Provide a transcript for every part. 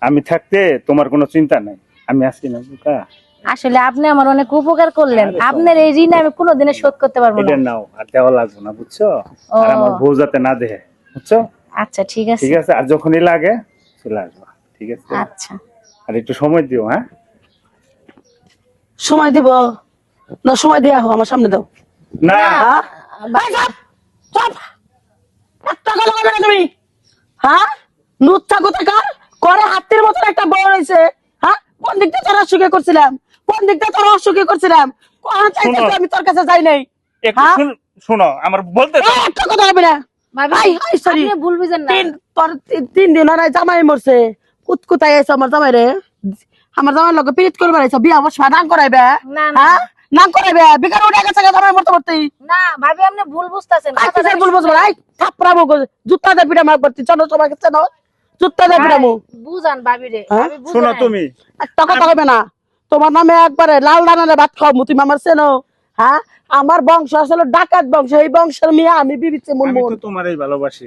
আমি থাকতে তোমার কোনো চিন্তা নাই, আমি আছি না বুকা। আসলে আপনি আমার অনেক উপকার করলেন, আপনার এই ঋণ আমি কোনোদিনে শোধ করতে পারবো না। এটা নাও, আর দেওয়া লাগবে না বুঝছো। ও। আর আমার বউ যাতে না দেখে, বুঝছো। আচ্ছা ঠিক আছে। ঠিক আছে, আর যখনই লাগে চলে আসবা, ঠিক আছে। আচ্ছা আর একটু সময় দিও, হ্যাঁ। সময় দিব না, সময় দিয়ে আমার সামনে দাও। না হ্যাঁ এই চুপ, চুপ। একটা কথা বলবে না তুমি। হ্যাঁ নুচ্ছা কোথাকার করে হাতির মতন একটা বউ রয়েছে। হ্যাঁ কোন দিকটা তোর অসুখে করছিলাম, কোন দিকটা তোর অসুখে করছিলাম, কোন চাইতে শোনো। আমি তোর কাছে যাই নাই। একটু হ্যাঁ? শোনো আমার বলতে দাও। এই একটা কথা হবে না। ভাবি আই, আই, sorry। আপনি ভুল বুঝেন না। তিন দিন আর জামাই মরছে, কুতকুতাই আছে আমার জামাই রে। আমার জামাই লোক পিরিত করবার আছে, বিয়া বসবা নাম করাইবে। না, না। হ্যাঁ নাম করাইবে, বেকার উঠে গেছে জামাই মরতে মরতেই। না ভাবি আপনি ভুল বুঝতেছেন। কিসের ভুল বুঝবো? আই থাপড়াবো, জুতা দিয়ে পিটা মার করছি। চলো সবাই চেনো, জুতা দিয়ে পিটামু। বুঝান ভাবি রে। হ্যাঁ? ভাবি শোনো বুঝান। তুমি, একটা কথা হবে না। তোমার নামে একবারে লাল দানারে ভাত খাওয়াবো, তুমি আমার চেনো। হ্যাঁ আমার বংশ আসলে ডাকাত বংশ, এই বংশের মেয়ে আমি বিবিচ্ছে আমি মুনমুন। তো তোমারই ভালোবাসি।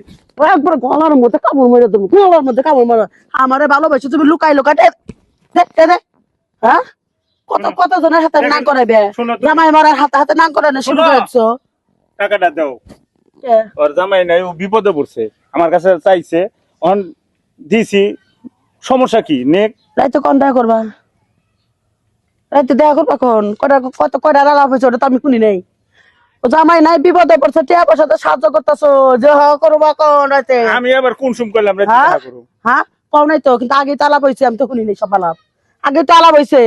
একবার গলার মধ্যে কামড় মেরে দেবো, গলার মধ্যে কামড় মারো। আমারে ভালোবাসো তুমি, লুকাই লুকাই দেখতে দে। হ্যাঁ কত কত জনের হাতে নাম করাইবে, শোনো তুমি। জামাই মারার হাতে হাতে নাম করানো শুরু শোনো। করেছো। টাকাটা দাও। ওর জামাই নাই, ও বিপদে পড়ছে, আমার কাছে চাইছে, অন দিছি। সমস্যা কি নেক? রাইতে কোন দেখা করবা? রাইতে দেখা করবা কোন কত কয়টা লাভ হয়েছে ওটা তো আমি শুনি নাই। ও জামাই নাই, বিপদে পড়ছে, টিয়া পয়সাতে সাহায্য করতেছো, যে করবা কোন রাইতে? আমি আবার কোন সুম করলাম রে? হ্যাঁ? দেখা করো। হ্যাঁ কও নাই তো, কিন্তু আগে তো আলাপ হয়েছে, আমি তো শুনি নাই সব আলাপ। আগে তো আলাপ হয়েছে।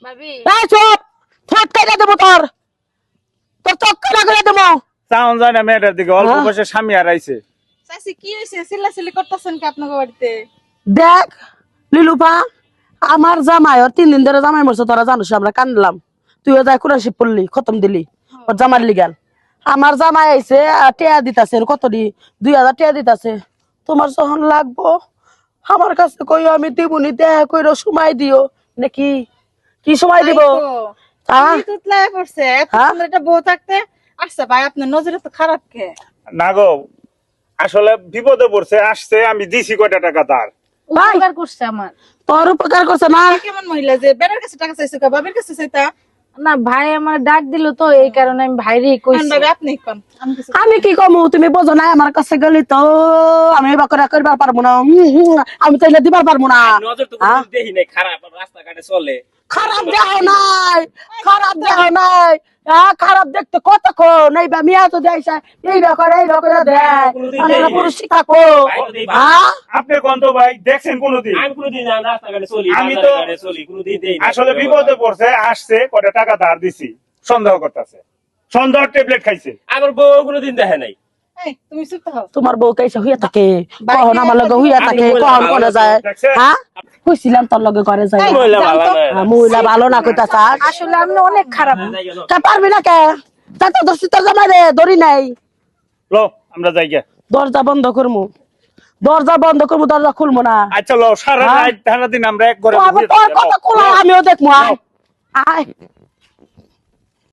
ভাবি এই চুপ, ঠোঁট কেটে দেবো তোর, তোর চোখ কাটা করে দেবো। চাউন যায় না মেয়েটার দিকে, অল্প হ্যাঁ? বয়সে স্বামী হারাইছে। চাচি কি হয়েছে? চিল্লাচিল্লি করতেছেন কি আপনাকে বাড়িতে? দেখ লিলুপা, আমার জামাই ওর 3 দিন ধরে জামাই মরছে, তোরা জানিস আমরা কান্দলাম। তুইও যাই কুরাশি পড়লি, খতম দিলি ওর জামার লিগাল। আমার জামাই আইছে টেয়া দিতাছে, কত দি 2000 টেয়া দিতাছে। তোমার যখন লাগবো আমার কাছে কইও, আমি দিবনি, দেখা কইরো সময় দিও নাকি। কি সময় দিব? হ্যাঁ? কি তুতলায় পড়ছে এত হ্যাঁ? সুন্দর একটা বউ থাকতে। আচ্ছা ভাই আপনার নজরে তো খারাপ কে? না গো, আসলে বিপদে পড়ছে, আসছে, আমি দিছি কয়টা টাকা তার। ভাই উপকার করছে আমার। তোর উপকার করছে না? কেমন মহিলা যে বেড়ার কাছে টাকা চাইছো, বাবার কাছে চাইতা? না ভাই আমার ডাক দিল তো, এই কারণে আমি ভাইরেই কইছি। ভাবে আপনি কম, আমি কিছু আমি কি কমু? তুমি বোঝো না, আমার কাছে গেলি তো আমি বাকরা করবার পারবো না। আমি চাইলে দিবার পারবো না। নজর তো হ্যাঁ? দেখি নাই, খারাপ রাস্তাঘাটে চলে। খারাপ দেহ নাই, খারাপ দেহ নাই। খারাপ দেখতে কতক্ষণ এই বা মিয়া তো দেয় এই করে দেয়। আমরা পুরুষ শিখাবো। হ্যাঁ আপনি কোন তো ভাই দেখছেন কোনদিন? আমি কোনোদিন রাস্তাঘাটে চলি, আমি তো বাজারঘাটে চলি, কোনোদিন দেই না। আসলে বিপদে পড়ছে, আসছে, কয়টা টাকা ধার দিছি, সন্দেহ করতেছে, সন্দেহ ট্যাবলেট খাইছে। আমার বউ কোনোদিন দেখে নাই। এই, তুমি চুপ থাকো। তোমার বউ কাইসা হইয়া থাকে, কখন আমার লগে হইয়া থাকে, কখন করে যায়। হ্যাঁ কইছিলাম তোর লগে করে যায়। মহিলা ভালো না। মহিলা ভালো না কইতা চাস? আসলে আপনি অনেক খারাপ। কে পারবি না কে? তা তো দোষী তোর জামাই রে, ধরি নাই। লো আমরা যাই গিয়া। দরজা বন্ধ করমু, দরজা বন্ধ করমু, দরজা খুলবো না। আচ্ছা লো, সারা হ্যাঁ? রাত সারা দিন আমরা এক ঘরে তোর বসে তোর থাকি। কথা কোলা আমিও দেখবো। আয় আয়